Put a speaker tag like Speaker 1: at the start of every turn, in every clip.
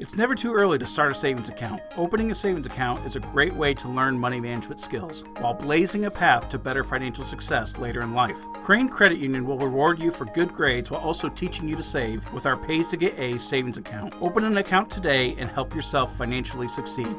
Speaker 1: It's never too early to start a savings account. Opening a savings account is a great way to learn money management skills while blazing a path to better financial success later in life. Crane Credit Union will reward you for good grades while also teaching you to save with our Pays to Get A's savings account. Open an account today and help yourself financially succeed.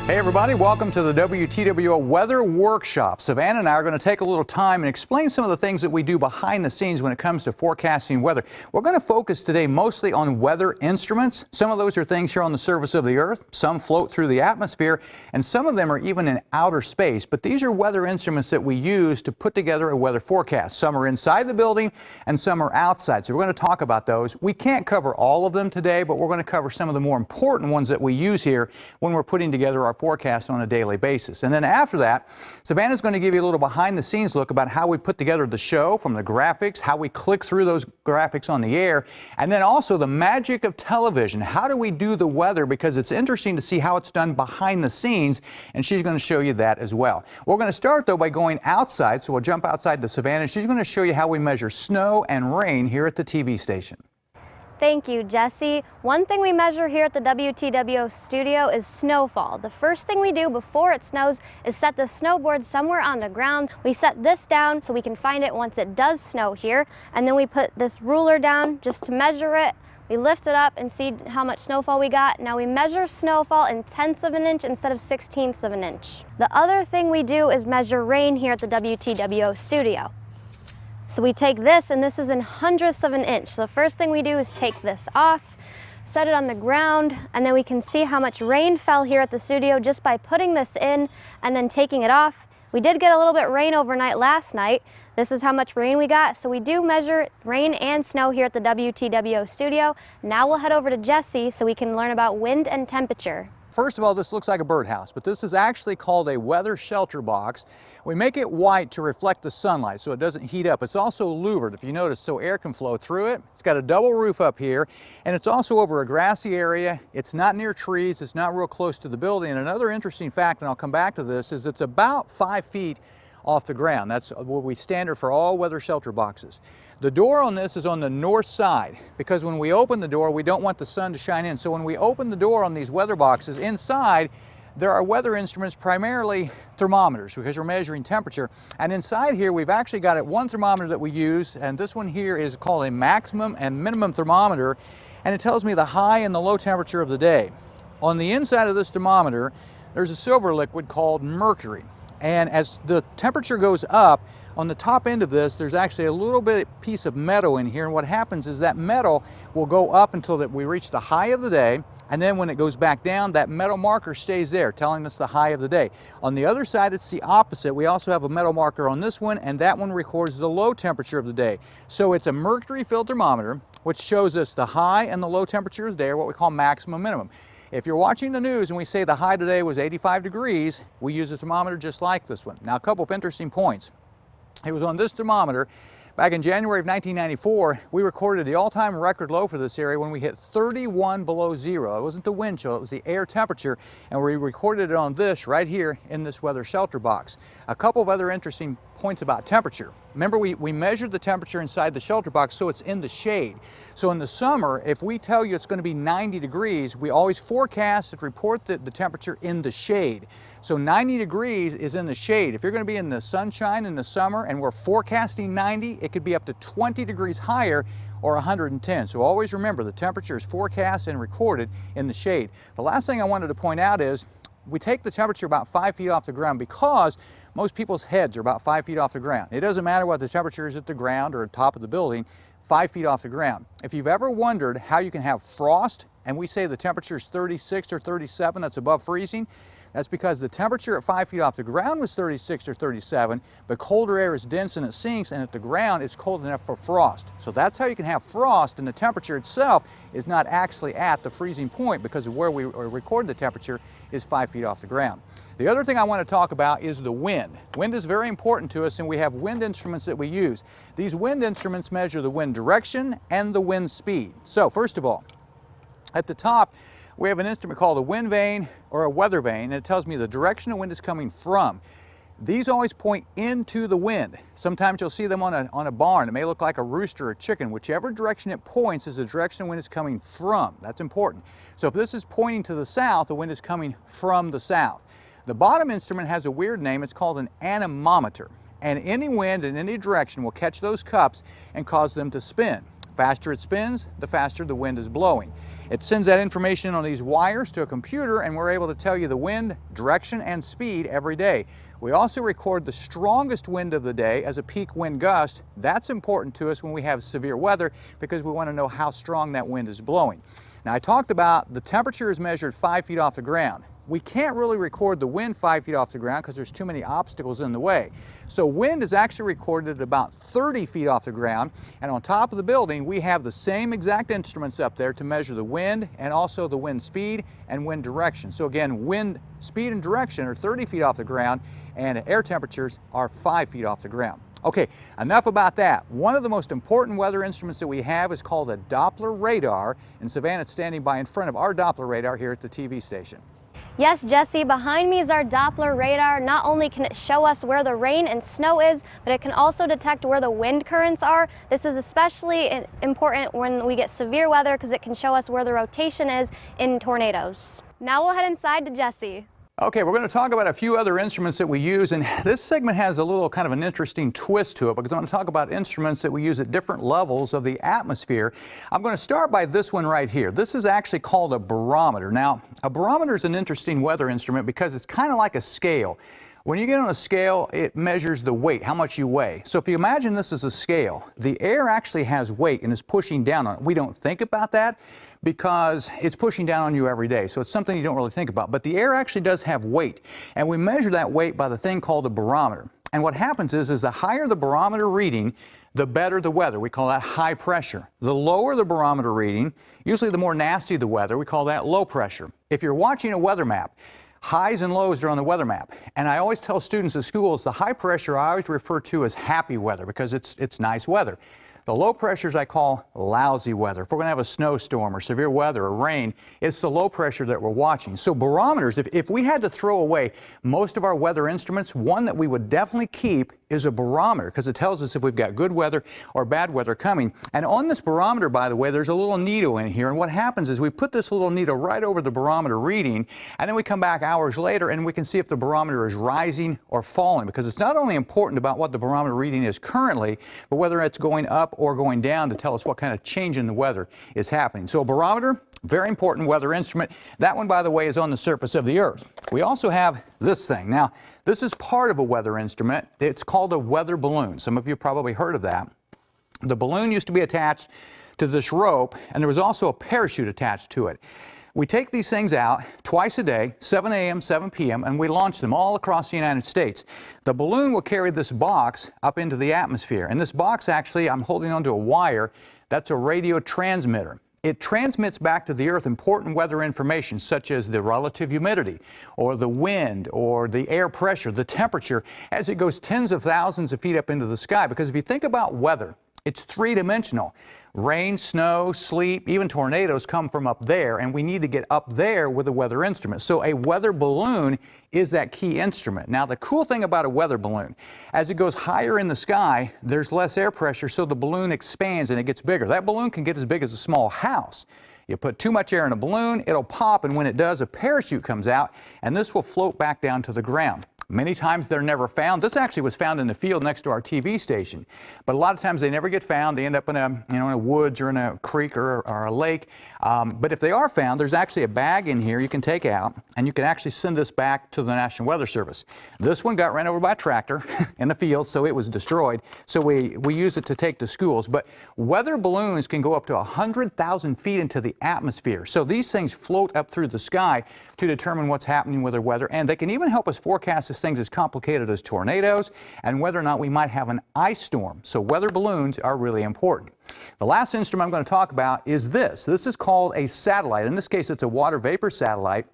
Speaker 2: Hey everybody, welcome to the WTWO Weather Workshop. Savannah and I are going to take a little time and explain some of the things that we do behind the scenes when it comes to forecasting weather. We're going to focus today mostly on weather instruments. Some of those are things here on the surface of the earth, some float through the atmosphere, and some of them are even in outer space. But these are weather instruments that we use to put together a weather forecast. Some are inside the building and some are outside. So we're going to talk about those. We can't cover all of them today, but we're going to cover some of the more important ones that we use here when we're putting together our forecast on a daily basis. And then after that, Savannah's going to give you a little behind the scenes look about how we put together the show, from the graphics, how we click through those graphics on the air, and then also the magic of television. How do we do the weather? Because it's interesting to see how it's done behind the scenes, and she's going to show you that as well. We're going to start though by going outside, so we'll jump outside to Savannah. She's going to show you how we measure snow and rain here at the TV station.
Speaker 3: Thank you, Jesse. One thing we measure here at the WTWO studio is snowfall. The first thing we do before it snows is set the snowboard somewhere on the ground. We set this down so we can find it once it does snow here, and then we put this ruler down just to measure it. We lift it up and see how much snowfall we got. Now we measure snowfall in tenths of an inch instead of 16ths of an inch. The other thing we do is measure rain here at the WTWO studio. So we take this, and this is in hundredths of an inch. So the first thing we do is take this off, set it on the ground, and then we can see how much rain fell here at the studio just by putting this in and then taking it off. We did get a little bit of rain overnight last night. This is how much rain we got. So we do measure rain and snow here at the WTWO studio. Now we'll head over to Jesse so we can learn about wind and temperature.
Speaker 2: First of all, this looks like a birdhouse, but this is actually called a weather shelter box. We make it white to reflect the sunlight so it doesn't heat up. It's also louvered, if you notice, so air can flow through it. It's got a double roof up here, and it's also over a grassy area. It's not near trees. It's not real close to the building. And another interesting fact, and I'll come back to this, is it's about 5 feet off the ground. That's what we standard for all weather shelter boxes. The door on this is on the north side because when we open the door, we don't want the sun to shine in. So when we open the door on these weather boxes, inside there are weather instruments, primarily thermometers, because we're measuring temperature. And inside here, we've actually got one thermometer that we use, and this one here is called a maximum and minimum thermometer, and it tells me the high and the low temperature of the day. On the inside of this thermometer, there's a silver liquid called mercury. And as the temperature goes up, on the top end of this, there's actually a little bit piece of metal in here, and what happens is that metal will go up until that we reach the high of the day, and then when it goes back down, that metal marker stays there, telling us the high of the day. On the other side, it's the opposite. We also have a metal marker on this one, and that one records the low temperature of the day. So it's a mercury-filled thermometer, which shows us the high and the low temperature of the day, or what we call maximum minimum. If you're watching the news and we say the high today was 85 degrees, we use a thermometer just like this one. Now, a couple of interesting points. It was on this thermometer back in January of 1994, we recorded the all-time record low for this area when we hit 31 below zero. It wasn't the wind chill, it was the air temperature, and we recorded it on this right here in this weather shelter box. A couple of other interesting points about temperature. Remember, we measured the temperature inside the shelter box so it's in the shade. So in the summer, if we tell you it's going to be 90 degrees, we always forecast and report the temperature in the shade. So 90 degrees is in the shade. If you're going to be in the sunshine in the summer and we're forecasting 90, it could be up to 20 degrees higher or 110. So always remember, the temperature is forecast and recorded in the shade. The last thing I wanted to point out is we take the temperature about 5 feet off the ground because most people's heads are about 5 feet off the ground. It doesn't matter what the temperature is at the ground or at the top of the building, 5 feet off the ground. If you've ever wondered how you can have frost and we say the temperature is 36 or 37, that's above freezing, that's because the temperature at 5 feet off the ground was 36 or 37, but colder air is dense and it sinks, and at the ground it's cold enough for frost. So that's how you can have frost, and the temperature itself is not actually at the freezing point because of where we record the temperature is 5 feet off the ground. The other thing I want to talk about is the wind. Wind is very important to us, and we have wind instruments that we use. These wind instruments measure the wind direction and the wind speed. So first of all, at the top, we have an instrument called a wind vane or a weather vane, and it tells me the direction the wind is coming from. These always point into the wind. Sometimes you'll see them on a barn. It may look like a rooster or a chicken. Whichever direction it points is the direction the wind is coming from. That's important. So if this is pointing to the south, the wind is coming from the south. The bottom instrument has a weird name. It's called an anemometer. And any wind in any direction will catch those cups and cause them to spin. The faster it spins, the faster the wind is blowing. It sends that information on these wires to a computer, and we're able to tell you the wind, direction, and speed every day. We also record the strongest wind of the day as a peak wind gust. That's important to us when we have severe weather because we want to know how strong that wind is blowing. Now, I talked about the temperature is measured 5 feet off the ground. We can't really record the wind 5 feet off the ground because there's too many obstacles in the way. So wind is actually recorded at about 30 feet off the ground, and on top of the building we have the same exact instruments up there to measure the wind and also the wind speed and wind direction. So again, wind speed and direction are 30 feet off the ground and air temperatures are 5 feet off the ground. Okay, enough about that. One of the most important weather instruments that we have is called a Doppler radar, and Savannah's standing by in front of our Doppler radar here at the TV station.
Speaker 3: Yes, Jesse, behind me is our Doppler radar. Not only can it show us where the rain and snow is, but it can also detect where the wind currents are. This is especially important when we get severe weather because it can show us where the rotation is in tornadoes. Now we'll head inside to Jesse.
Speaker 2: Okay, we're going to talk about a few other instruments that we use, and this segment has a little kind of an interesting twist to it because I want to talk about instruments that we use at different levels of the atmosphere. I'm going to start by this one right here. This is actually called a barometer. Now, a barometer is an interesting weather instrument because it's kind of like a scale. When you get on a scale, it measures the weight, how much you weigh. So if you imagine this as a scale, the air actually has weight and is pushing down on it. We don't think about that because it's pushing down on you every day. So it's something you don't really think about. But the air actually does have weight. And we measure that weight by the thing called a barometer. And what happens is the higher the barometer reading, the better the weather. We call that high pressure. The lower the barometer reading, usually the more nasty the weather, we call that low pressure. If you're watching a weather map, highs and lows are on the weather map. And I always tell students at schools, the high pressure I always refer to as happy weather because it's nice weather. The low pressures I call lousy weather. If we're going to have a snowstorm or severe weather or rain, it's the low pressure that we're watching. So barometers, if we had to throw away most of our weather instruments, one that we would definitely keep is a barometer because it tells us if we've got good weather or bad weather coming. And on this barometer, by the way, there's a little needle in here. And what happens is we put this little needle right over the barometer reading, and then we come back hours later and we can see if the barometer is rising or falling because it's not only important about what the barometer reading is currently, but whether it's going up or going down to tell us what kind of change in the weather is happening. So a barometer, very important weather instrument. That one, by the way, is on the surface of the earth. We also have this thing. Now, this is part of a weather instrument. It's called a weather balloon. Some of you probably heard of that. The balloon used to be attached to this rope, and there was also a parachute attached to it. We take these things out twice a day, 7 a.m., 7 p.m., and we launch them all across the United States. The balloon will carry this box up into the atmosphere. And this box, actually, I'm holding onto a wire. That's a radio transmitter. It transmits back to the Earth important weather information such as the relative humidity or the wind or the air pressure, the temperature, as it goes tens of thousands of feet up into the sky. Because if you think about weather, it's three-dimensional. Rain, snow, sleet, even tornadoes come from up there, and we need to get up there with a weather instrument. So a weather balloon is that key instrument. Now, the cool thing about a weather balloon, as it goes higher in the sky, there's less air pressure, so the balloon expands and it gets bigger. That balloon can get as big as a small house. You put too much air in a balloon, it'll pop, and when it does, a parachute comes out, and this will float back down to the ground. Many times they're never found. This actually was found in the field next to our TV station, but a lot of times they never get found. They end up in a woods or in a creek or a lake. But if they are found, there's actually a bag in here you can take out, and you can actually send this back to the National Weather Service. This one got ran over by a tractor in the field, so it was destroyed. So we use it to take to schools. But weather balloons can go up to 100,000 feet into the atmosphere. So these things float up through the sky to determine what's happening with the weather, and they can even help us forecast things as complicated as tornadoes and whether or not we might have an ice storm. So weather balloons are really important. The last instrument I'm going to talk about is this. This is called a satellite. In this case, it's a water vapor satellite.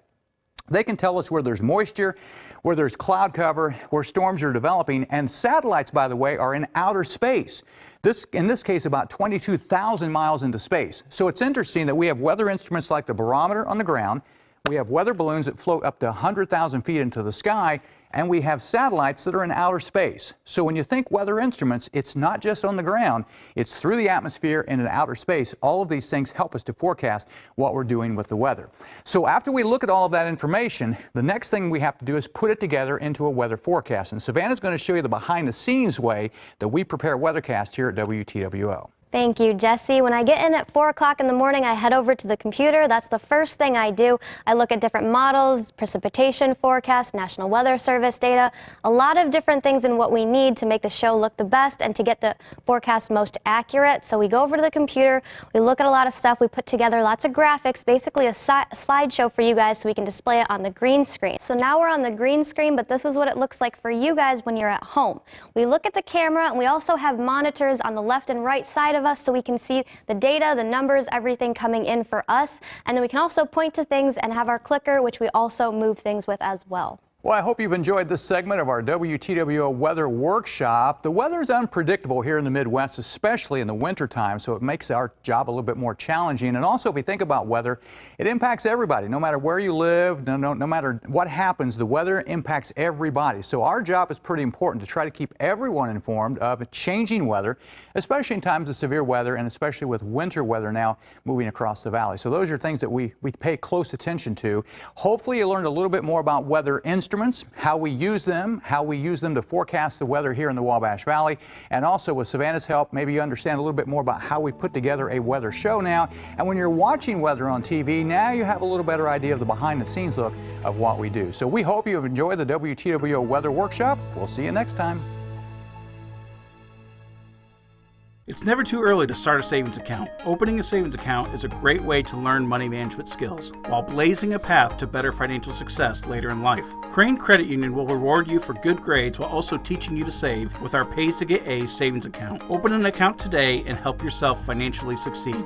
Speaker 2: They can tell us where there's moisture, where there's cloud cover, where storms are developing. And satellites, by the way, are in outer space. In this case, about 22,000 miles into space. So it's interesting that we have weather instruments like the barometer on the ground. We have weather balloons that float up to 100,000 feet into the sky, and we have satellites that are in outer space. So when you think weather instruments, it's not just on the ground, it's through the atmosphere and in outer space. All of these things help us to forecast what we're doing with the weather. So after we look at all of that information, the next thing we have to do is put it together into a weather forecast. And Savannah's going to show you the behind-the-scenes way that we prepare Weathercast here at WTWO.
Speaker 3: Thank you, Jesse. When I get in at 4 o'clock in the morning, I head over to the computer. That's the first thing I do. I look at different models, precipitation forecasts, National Weather Service data, a lot of different things in what we need to make the show look the best and to get the forecast most accurate. So we go over to the computer, we look at a lot of stuff, we put together lots of graphics, basically a slideshow for you guys so we can display it on the green screen. So now we're on the green screen, but this is what it looks like for you guys when you're at home. We look at the camera, and we also have monitors on the left and right side of us so we can see the data, the numbers, everything coming in for us. And then we can also point to things and have our clicker, which we also move things with as well.
Speaker 2: Well, I hope you've enjoyed this segment of our WTWO Weather Workshop. The weather is unpredictable here in the Midwest, especially in the wintertime, so it makes our job a little bit more challenging. And also, if we think about weather, it impacts everybody. No matter where you live, no matter what happens, the weather impacts everybody. So our job is pretty important to try to keep everyone informed of changing weather, especially in times of severe weather and especially with winter weather now moving across the valley. So those are things that we pay close attention to. Hopefully you learned a little bit more about weather instruments, how we use them to forecast the weather here in the Wabash Valley, and also with Savannah's help, maybe you understand a little bit more about how we put together a weather show now. And when you're watching weather on TV, now you have a little better idea of the behind-the-scenes look of what we do. So we hope you've enjoyed the WTWO Weather Workshop. We'll see you next time.
Speaker 1: It's never too early to start a savings account. Opening a savings account is a great way to learn money management skills while blazing a path to better financial success later in life. Crane Credit Union will reward you for good grades while also teaching you to save with our Pays to Get A's savings account. Open an account today and help yourself financially succeed.